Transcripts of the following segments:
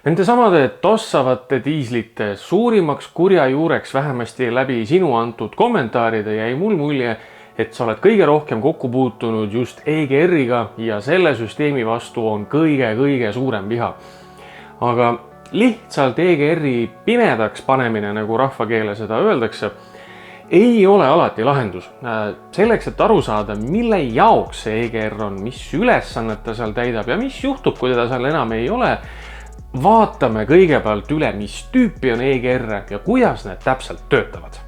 Nendesamade tossavate diislite suurimaks kurja juureks vähemasti läbi sinu antud kommentaaride jäi mul mulje, et sa oled kõige rohkem kokku puutunud just EGR-iga ja selle süsteemi vastu on kõige suurem viha. Aga lihtsalt EGR-i pimedaks panemine, nagu rahvakeele seda öeldakse, ei ole alati lahendus. Selleks, et aru saada, mille jaoks see EGR on, mis ülesannet ta seal täidab ja mis juhtub, kui teda seal enam ei ole, vaatame kõigepealt üle, mis tüüpi on EGR ja kuidas need täpselt töötavad.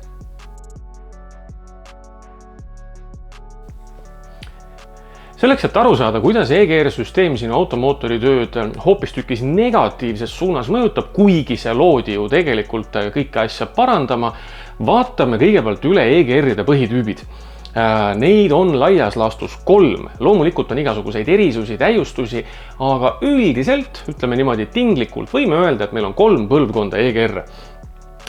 Selleks, et aru saada, kuidas EGR-süsteem sinu automootori tööd hoopistükkis negatiivses suunas mõjutab, kuigi see loodi ju tegelikult kõike asja parandama, vaatame kõigepealt üle EGR-ide põhitüübid. Neid on laias laastus 3. Loomulikult on igasuguseid erisusi, täiustusi, aga üldiselt, ütleme niimoodi tinglikult, võime öelda, et meil on 3 põlvkonda EGR.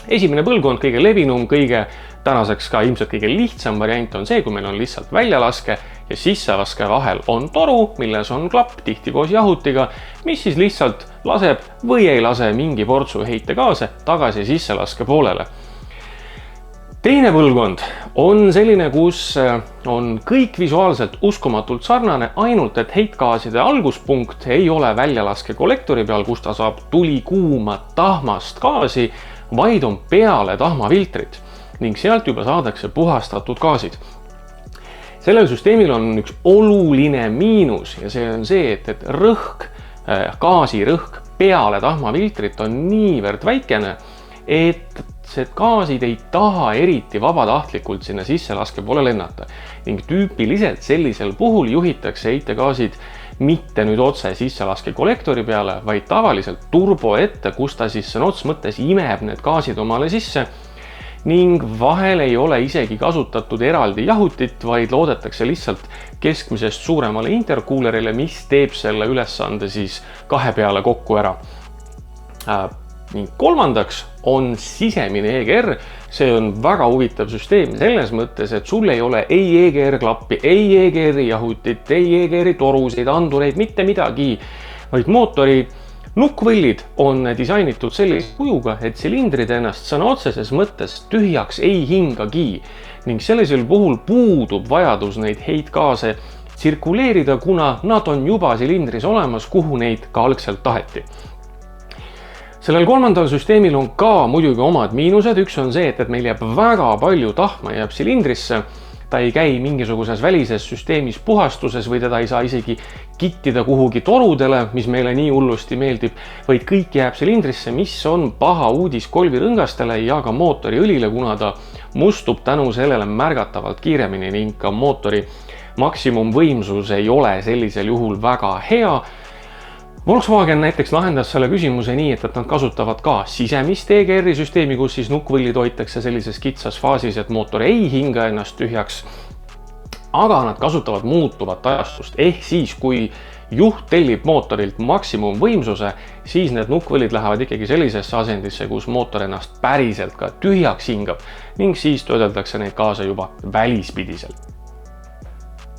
Esimene põlvkond, kõige levinum, kõige tänaseks ka ilmselt kõige lihtsam variant on see, kui meil on lihtsalt väljalaske ja sisselaske vahel on toru, milles on klapp tihti koos jahutiga, mis siis lihtsalt laseb või ei lase mingi portsu heitegaase tagasi sisselaske poolele. Teine põlvkond on selline, kus on kõik visuaalselt uskumatult sarnane, ainult et heitgaaside alguspunkt ei ole väljalaske kollektori peal, kus ta saab tuli kuuma tahmast gaasi, vaid on peale tahmafiltrit ning sealt juba saadakse puhastatud gaasid. Sellel süsteemil on üks oluline miinus ja see on see, et rõhk, gaasirõhk peale tahmafiltrit on niivõrd väikene, et see gaasid ei taha eriti vabatahtlikult sinna sisselaske poole lennata ning tüüpiliselt sellisel puhul juhitakse heitegaasid mitte nüüd otse sisselaske kollektori peale, vaid tavaliselt turbo ette, kus ta siis sõna otseses mõttes imeb need gaasid omale sisse ning vahel ei ole isegi kasutatud eraldi jahutit, vaid loodetakse lihtsalt keskmisest suuremale interkuulerile, mis teeb selle ülesande siis 2 peale kokku ära. Ning kolmandaks on sisemine EGR. See on väga huvitav süsteem selles mõttes, et sul ei ole ei EGR klappi, ei EGR jahutit, ei EGR torusid, andureid, mitte midagi, vaid mootori nukkvõllid on disainitud sellise kujuga, et silindrid ennast sõna otseses mõttes tühjaks ei hingagi ning sellisel puhul puudub vajadus neid heitgaase tsirkuleerida, kuna nad on juba silindris olemas, kuhu neid ka algselt taheti. Sellel kolmandal süsteemil on ka muidugi omad miinused. Üks on see, et meil jääb väga palju tahma jääb silindrisse. Ta ei käi mingisuguses välises süsteemis puhastuses või teda ei saa isegi kittida kuhugi torudele, mis meile nii hullusti meeldib, vaid kõik jääb silindrisse, mis on paha uudis kolvirõngastele ja ka mootori õlile, kuna ta mustub tänu sellele märgatavalt kiiremini ning ka mootori maksimumvõimsus ei ole sellisel juhul väga hea. Volkswagen näiteks lahendas selle küsimuse nii, et nad kasutavad ka sisemist EGR-i süsteemi, kus siis nukkvõllid hoitakse sellises kitsas faasis, et mootor ei hinga ennast tühjaks. Aga nad kasutavad muutuvat ajastust, ehk siis kui juht tellib mootorilt maksimumvõimsuse, siis need nukkvõllid lähevad ikkagi sellisesse asendisse, kus mootor ennast päriselt ka tühjaks hingab ning siis töödeldakse neid gaase juba välispidiselt.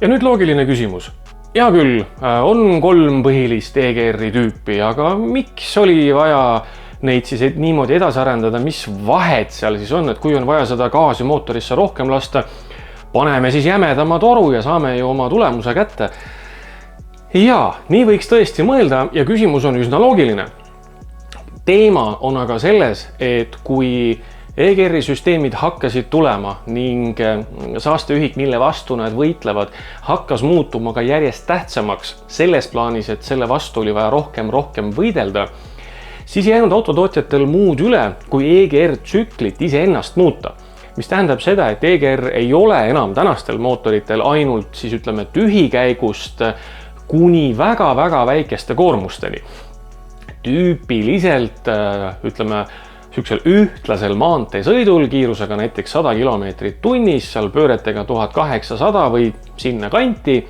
Ja nüüd loogiline küsimus. Hea küll, on 3 põhilist EGR-i tüüpi, aga miks oli vaja neid siis niimoodi edasi arendada, mis vahet seal siis on, et kui on vaja seda gaasi mootorisse rohkem lasta, paneme siis jämedama toru ja saame ju oma tulemuse kätte. Ja, nii võiks tõesti mõelda ja küsimus on üsna loogiline. Teema on aga selles, et kui EGR-i süsteemid hakkasid tulema ning saasteühik, mille vastu nad võitlevad, hakkas muutuma ka järjest tähtsamaks selles plaanis, et selle vastu oli vaja rohkem võidelda, siis ei jäänud autotootjatel muud üle, kui EGR tsüklit iseennast muuta. Mis tähendab seda, et EGR ei ole enam tänastel mootoritel ainult siis ütleme tühikäigust kuni väga väikeste koormusteni. Tüüpiliselt ütleme süksel ühtlasel maanteesõidul kiirusega näiteks 100 kilomeetrit tunnis, seal pööretega 1800 või sinna kanti.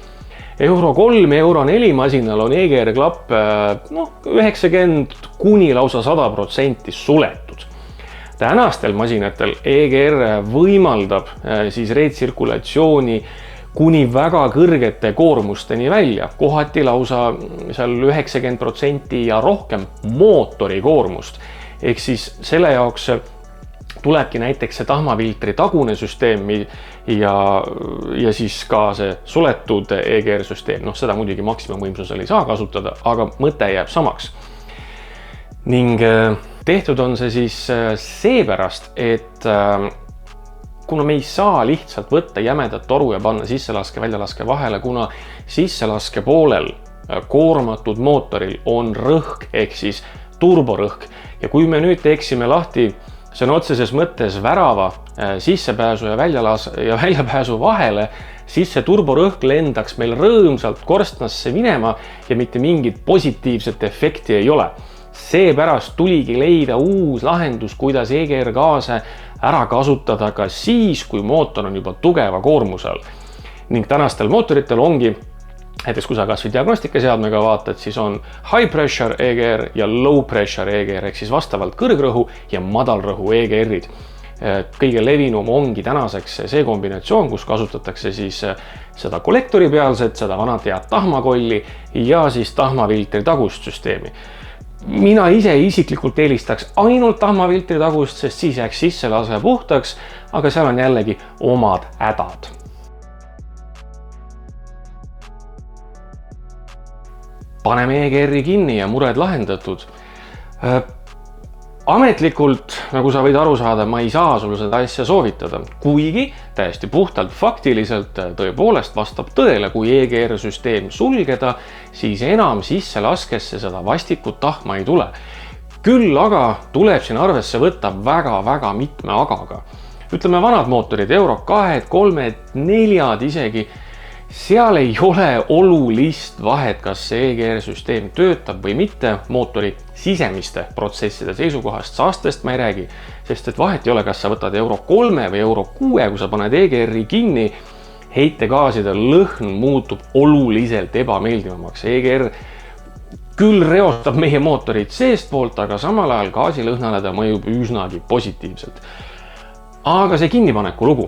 Euro 3, Euro 4 masinal on EGR klapp 90 kuni lausa 100% suletud. Tänastel masinatel EGR võimaldab siis retsirkulatsiooni kuni väga kõrgete koormusteni välja, kohati lausa seal 90% ja rohkem mootori koormust. Ehk siis selle jaoks tulebki näiteks see tahmafiltri tagune süsteem ja siis ka see suletud EGR süsteem. Seda muidugi maksimumvõimsusel ei saa kasutada, aga mõte jääb samaks. Ning tehtud on see siis seepärast, et kuna me ei saa lihtsalt võtta jämedat toru ja panna sisselaske väljalaske vahele, kuna sisselaske poolel koormatud mootoril on rõhk ehk siis turborõhk. Ja kui me nüüd teeksime lahti sõna otseses mõttes värava sissepääsu ja väljapääsu vahele, siis see turborõhk lendaks meil rõõmsalt korstnasse minema ja mitte mingit positiivset efekti ei ole. Seepärast tuligi leida uus lahendus, kuidas EGR gaase ära kasutada ka siis, kui mootor on juba tugeva koormuse all. Ning tänastel mootoritel ongi, näiteks kui sa kas või diagnostikaseadmega vaatad, siis on high pressure EGR ja low pressure EGR ehk siis vastavalt kõrgrõhu ja madalrõhu EGR-id. Kõige levinum ongi tänaseks see kombinatsioon, kus kasutatakse siis seda kollektori pealset, seda vanat head tahmakolli ja siis tahmafiltri tagust süsteemi. Mina ise isiklikult eelistaks ainult tahmafiltri tagust, sest siis jääks sisselase puhtaks, aga seal on jällegi omad hädad. Paneme EGR-i kinni ja mured lahendatud. Ametlikult, nagu sa võid aru saada, ma ei saa sul seda asja soovitada, kuigi täiesti puhtalt faktiliselt tõepoolest vastab tõele, kui EGR-süsteem sulgeda, siis enam sisselaskesse seda vastikut tahma ei tule. Küll aga tuleb siin arvesse võtta väga mitme agaga. Ütleme vanad mootorid, Euro 2, 3, 4 isegi, seal ei ole olulist vahet, kas see EGR-süsteem töötab või mitte mootori sisemiste protsesside seisukohast, saastest ma ei räägi, sest et vahet ei ole, kas sa võtad Euro 3 või Euro 6, kui sa paned EGR-i kinni, heitegaaside lõhn muutub oluliselt ebameeldivamaks. EGR küll reostab meie mootorid seestpoolt, aga samal ajal gaasilõhnale ta mõjub üsnagi positiivselt. Aga see kinnipaneku lugu.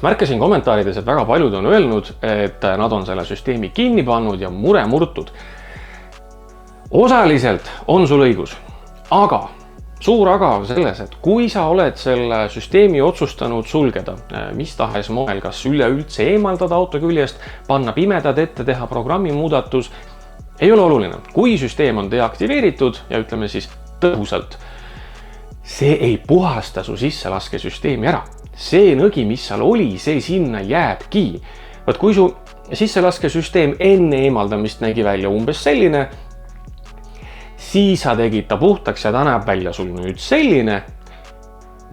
Märkasin kommentaarides, et väga paljud on öelnud, et nad on selle süsteemi kinni pannud ja mure murtud. Osaliselt on sul õigus, aga suur aga on selles, et kui sa oled selle süsteemi otsustanud sulgeda, mis tahes moel, kas üleüldse eemaldada auto küljest, panna pimedad ette, teha programmi muudatus, ei ole oluline. Kui süsteem on deaktiveeritud ja ütleme siis tõhusalt, see ei puhasta su sisselaskesüsteemi ära. See nõgi, mis seal oli, see sinna jääbki. Võt kui su sisselaskesüsteem enne eemaldamist nägi välja umbes selline, siis sa tegid ta puhtaks ja ta näeb välja sul nüüd selline.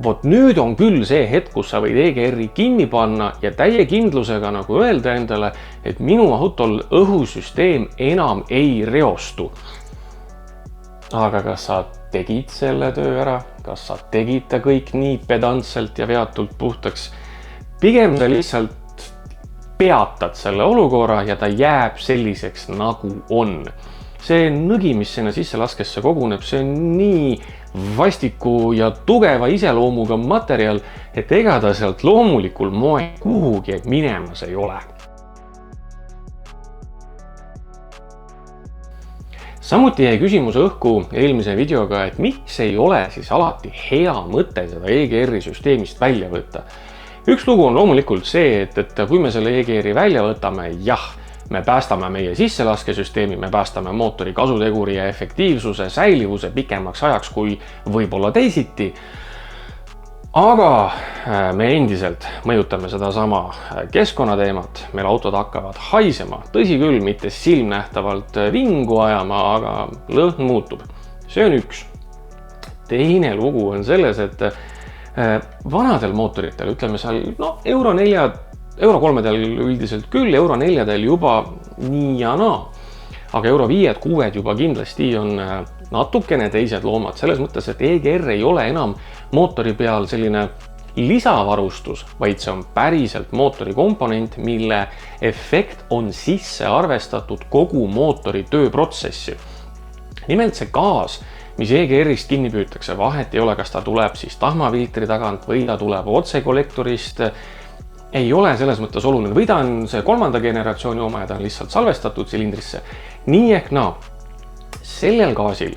Vot nüüd on küll see hetk, kus sa võid EGR-i kinni panna ja täie kindlusega nagu öelda endale, et minu autol õhusüsteem enam ei reostu. Aga kas sa tegid selle töö ära? Kas sa tegid ta kõik nii pedantselt ja veatult puhtaks? Pigem sa lihtsalt peatad selle olukorra ja ta jääb selliseks nagu on. See nõgi, mis sinna sisselaskesse koguneb, see on nii vastiku ja tugeva iseloomuga materjal, et ega ta sealt loomulikul moel kuhugi minemas ei ole. Samuti jäi küsimus õhku eelmise videoga, et miks ei ole siis alati hea mõte seda EGR-i süsteemist välja võtta. Üks lugu on loomulikult see, et kui me selle EGR-i välja võtame, jah, me päästame meie sisselaskesüsteemi, me päästame mootori kasuteguri ja efektiivsuse, säilivuse pikemaks ajaks kui võib-olla teisiti. Aga me endiselt mõjutame seda sama keskkonnateemat, meil autod hakkavad haisema, tõsi küll, mitte silmnähtavalt vingu ajama, aga lõhn muutub. See on üks. Teine lugu on selles, et vanadel mootoritel, ütleme seal Euro 4, Euro 3-del üldiselt küll, Euro 4-del juba nii ja naa. Aga Euro 5, 6 juba kindlasti on natukene teised loomad, selles mõttes, et EGR ei ole enam mootori peal selline lisavarustus, vaid see on päriselt mootori komponent, mille efekt on sisse arvestatud kogu mootori tööprotsessi. Nimelt see gaas, mis EGR-ist kinni püütakse, vahet ei ole, kas ta tuleb siis tahmafiltri tagant või ta tuleb otse kollektorist. ei ole selles mõttes oluline, või ta on see 3. generatsiooni oma ja ta on lihtsalt salvestatud silindrisse. Nii ehk naa, sellel gaasil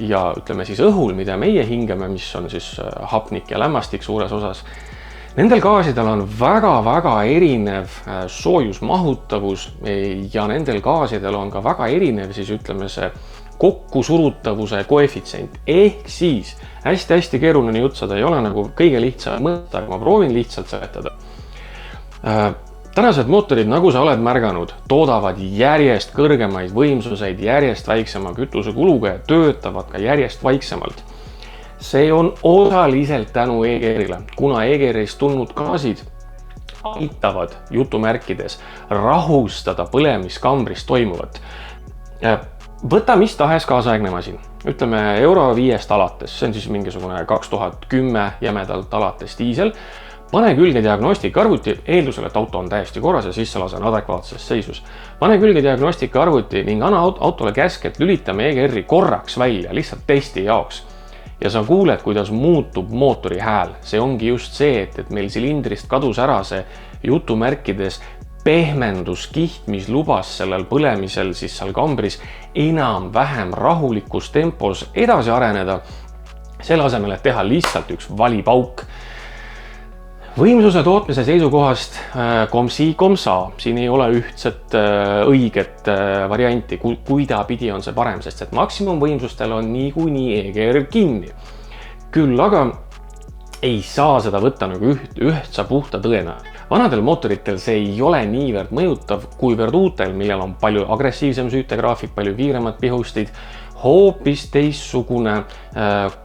ja ütleme siis õhul, mida meie hingame, mis on siis hapnik ja lämmastik suures osas, nendel gaasidel on väga-väga erinev soojusmahutavus ja nendel gaasidel on ka väga erinev siis ütleme see kokkusurutavuse koefitsient. Ehk siis hästi-hästi keeruline jutt, seda ei ole nagu kõige lihtsam mõtta, aga ma proovin lihtsalt seletada. Tänased mootorid, nagu sa oled märganud, toodavad järjest kõrgemaid võimsuseid, järjest väiksema kütusekuluga ja töötavad ka järjest vaiksemalt. See on osaliselt tänu EGR-ile, kuna EGR-ist tulnud gaasid aitavad jutumärkides rahustada põlemiskambris toimuvat. Võta mis tahes kaasaegne masin, ütleme Euro 5 alates, see on siis mingisugune 2010 jämedalt alates diisel, pane külge diagnostikarvuti, eeldusel, et auto on täiesti korras ja sisselase on adekvaatses seisus. Pane külge diagnostikarvuti ning anna autole käsk, et lülitame EGR-i korraks välja, lihtsalt testi jaoks. Ja sa kuuled, kuidas muutub mootori hääl. See ongi just see, et meil silindrist kadus ära see jutumärkides pehmenduskiht, mis lubas sellel põlemisel siis seal kambris enam-vähem rahulikus tempos edasi areneda, selle asemel, et teha lihtsalt üks valipauk. Võimsuse tootmise seisukohast komsa, siin ei ole ühtset õiget varianti, kuidapidi on see parem, sest et maksimumvõimsustel on niikuinii EGR kinni. Küll aga ei saa seda võtta nagu ühtsa puhta tõena. Vanadel mootoritel see ei ole niivõrd mõjutav, kuivõrd uutel, millel on palju agressiivsem süütegraafik, palju kiiremad pihustid, hoopis teissugune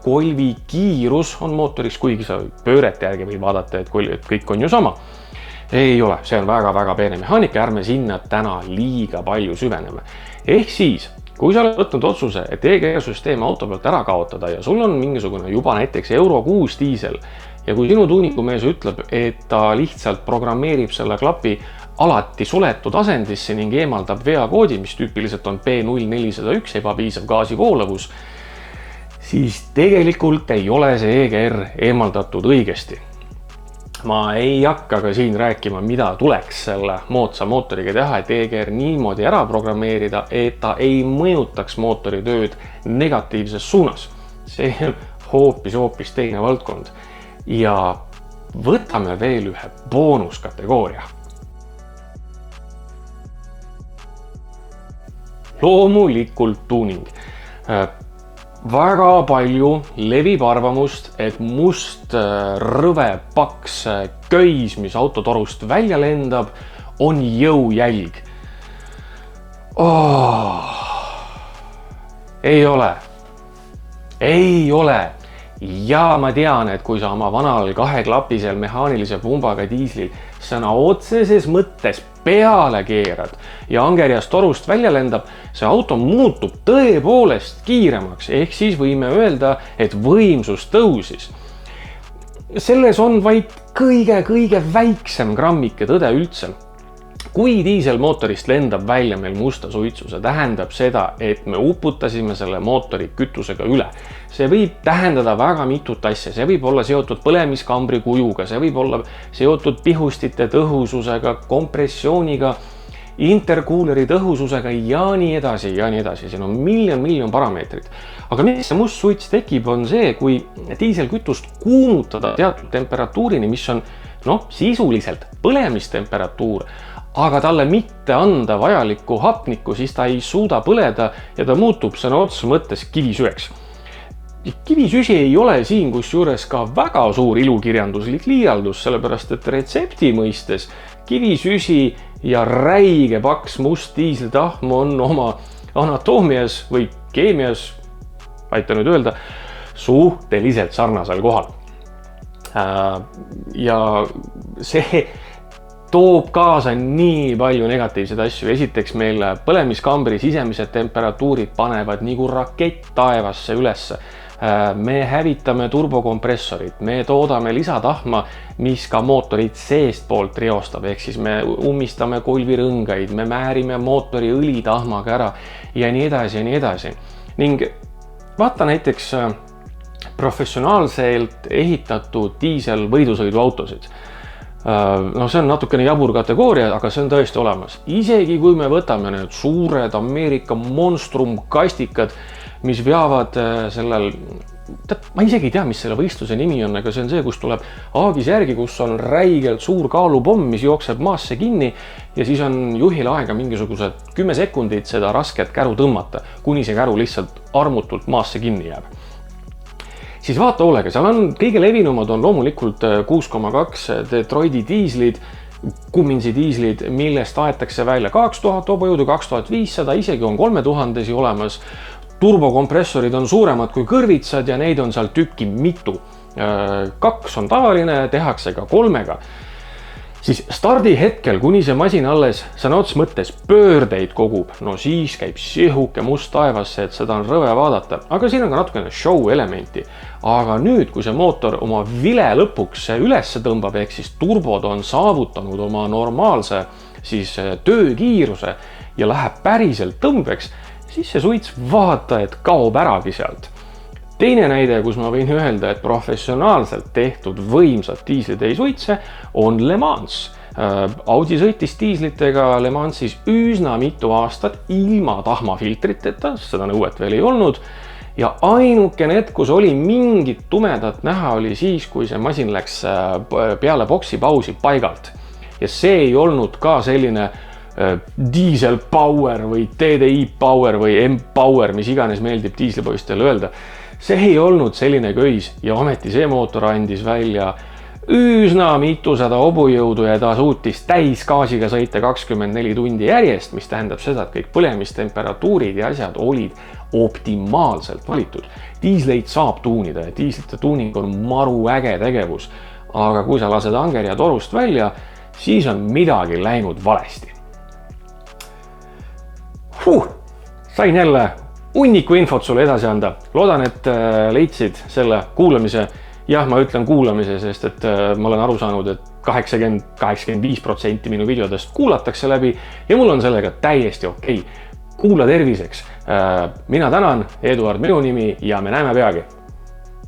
kolvi kiirus on mootoris, kuigi sa pöörete järgi võid vaadata, et kõik on ju sama. Ei ole, see on väga-väga peene mehaanika, ärme sinna täna liiga palju süveneme. Ehk siis, kui sa oled võtnud otsuse, et EGR-süsteem auto pealt ära kaotada ja sul on mingisugune juba näiteks Euro 6 diisel ja kui sinu tuunikumees ütleb, et ta lihtsalt programmeerib selle klapi alati suletud asendisse ning eemaldab veakoodi, mis tüüpiliselt on P0401 ebapiisav gaasivoolavus, siis tegelikult ei ole see EGR eemaldatud õigesti. Ma ei hakka ka siin rääkima, mida tuleks selle moodsa mootoriga teha, et EGR niimoodi ära programmeerida, et ta ei mõjutaks mootori tööd negatiivses suunas. See on hoopis teine valdkond. Ja võtame veel ühe boonuskategooria. Loomulikult tuuning. Väga palju levib arvamust, et must rõve paks köis, mis autotorust välja lendab, on jõujälg. Ei ole. Ei ole. Ja ma tean, et kui sa oma vanal kaheklapisel mehaanilise pumbaga diislil sõna otseses mõttes peale keerad ja angerjas torust välja lendab, see auto muutub tõepoolest kiiremaks, ehk siis võime öelda, et võimsus tõusis. Selles on vaid kõige väiksem grammike tõde üldse. Kui diiselmootorist lendab välja meil musta suitsu, see tähendab seda, et me uputasime selle mootori kütusega üle. See võib tähendada väga mitut asja, see võib olla seotud põlemiskambri kujuga, see võib olla seotud pihustite tõhususega, kompressiooniga, interkuuleri tõhususega ja nii edasi ja nii edasi. Siin on miljon parameetrit. Aga mis see must suits tekib, on see, kui diiselkütust kuumutada teatud temperatuurini, mis on sisuliselt põlemistemperatuur, aga talle mitte anda vajalikku hapnikku, siis ta ei suuda põleda ja ta muutub sõna otseses mõttes kivisüeks. Kivisüsi ei ole siin kusjuures ka väga suur ilukirjanduslik liialdus, sellepärast et retsepti mõistes kivisüsi ja räige paks must diislitahm on oma anatoomias või keemias, aita nüüd öelda, suhteliselt sarnasel kohal. Ja see toob kaasa nii palju negatiivseid asju. Esiteks meil põlemiskambri sisemised temperatuurid panevad nagu rakett taevasse ülesse. Me hävitame turbokompressorit, me toodame lisatahma, mis ka mootorit seest poolt reostab, ehk siis me ummistame kolvirõngaid, me määrime mootori õlitahmaga ära ja nii edasi ja nii edasi. Ning vaata näiteks professionaalselt ehitatud diisel võidusõiduautosid. No see on natukene jabur kategooria, aga see on tõesti olemas. Isegi kui me võtame need suured Ameerika monstrum kastikad, mis veavad sellel, ma isegi ei tea, mis selle võistluse nimi on, aga see on see, kus tuleb aagis järgi, kus on räigelt suur kaalupomm, mis jookseb maasse kinni ja siis on juhil aega mingisugused 10 sekundit seda rasket käru tõmmata, kuni see käru lihtsalt armutult maasse kinni jääb. Siis vaata hoolega, seal on kõige levinumad on loomulikult 6,2 Detroiti diislid, Cumminsi diislid, millest aetakse välja 2000 hobujõudu, 2500, isegi on 3000 olemas. Turbokompressorid on suuremad kui kõrvitsad ja neid on seal tükki mitu. 2 on tavaline, tehakse ka 3-ga. Siis stardi hetkel, kuni see masin alles sõna otseses mõttes pöördeid kogub, no siis käib sihuke must taevasse, et seda on rõve vaadata. Aga siin on ka natukene show elementi. Aga nüüd, kui see mootor oma vile lõpuks üles tõmbab, ehk siis turbod on saavutanud oma normaalse siis töökiiruse ja läheb päriselt tõmbeks, siis see suits vaata, et kaob äragi sealt. Teine näide, kus ma võin öelda, et professionaalselt tehtud võimsad diislid ei suitse, on Le Mans. Audi sõitis diislitega Le Mansis üsna mitu aastat ilma tahmafiltriteta, seda nõuet veel ei olnud. Ja ainuke hetk, kus oli mingit tumedat näha, oli siis, kui see masin läks peale boksi pausi paigalt. Ja see ei olnud ka selline diesel power või TDI power või M-power, mis iganes meeldib diislipoistele öelda. See ei olnud selline köis ja ometi see mootor andis välja üsna mitusada hobujõudu ja ta suutis täisgaasiga sõita 24 tundi järjest, mis tähendab seda, et kõik põlemistemperatuurid ja asjad olid optimaalselt valitud. Diisleid saab tuunida ja diislite tuuning on maru äge tegevus, aga kui sa lased angerja torust välja, siis on midagi läinud valesti. Sain jälle hunniku infot sulle edasi anda. Loodan, et leidsid selle kuulamise. Jah, ma ütlen kuulamise, sest et ma olen aru saanud, et 80-85% minu videodest kuulatakse läbi ja mul on sellega täiesti okei. Kuula terviseks. Mina tänan, Eduard minu nimi ja me näeme peagi.